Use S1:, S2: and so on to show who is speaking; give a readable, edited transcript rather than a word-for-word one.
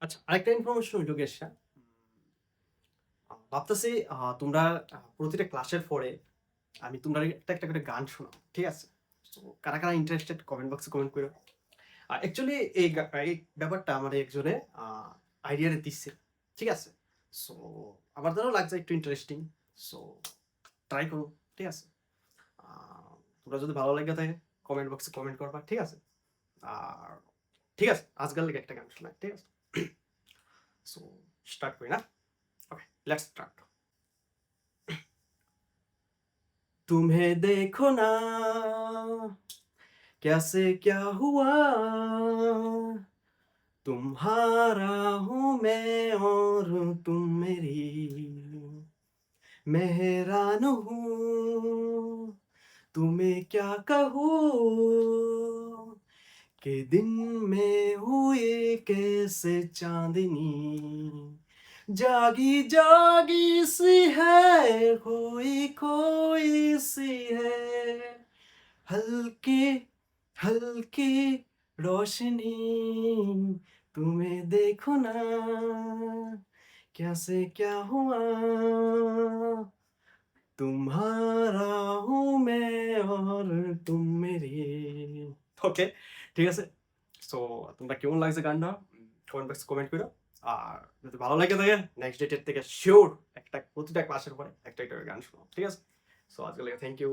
S1: আচ্ছা, আরেকটা ইনফরমেশন হইলো গিয়ে ভাবতেছি তোমরা প্রতিটা ক্লাসের পরে আমি তোমরা একটা করে গান শোনাবো। ঠিক আছে? সো কারা ইন্টারেস্টেড কমেন্ট বক্সে কমেন্ট কইরো। অ্যাকচুয়ালি এই ব্যাপারটা আমার একজনে আ আইডিয়াটা দিচ্ছে। ঠিক আছে? সো আমার দ্বারাও লাগছে একটু ইন্টারেস্টিং। সো ট্রাই করব। ঠিক আছে? আ তোমরা যদি ভালো লাগে থাকে কমেন্ট বক্সে কমেন্ট করবা। ঠিক আছে? আর ঠিক আছে, আজকাল লেগে একটা গান শোনাই। ঠিক আছে? সো স্টার্ট করি না? ওকে, লেটস স্টার্ট। तुम्हें देखो ना कैसे क्या हुआ तुम्हारा हूँ मैं और तुम मेरी मैं हैरान हूँ तुम्हें क्या कहूँ कि दिन में हुई कैसे चांदनी जागी जागी सी है खोई खोई सी है हल्की हल्की रोशनी तुम्हें देखो ना कैसे क्या हुआ तुम्हारा हूँ मैं और तुम मेरी ওকে, ঠিক আছে। সো তোমরা কেমন লাগছে গানটা কমেন্ট বক্সে কমেন্ট করো। আর যদি ভালো লাগে থাকে নেক্সট ডেটের থেকে শিওর একটা প্রতিটা ক্লাসের পরে একটা করে গান শোনাও। ঠিক আছে? সো আজকে থ্যাংক ইউ।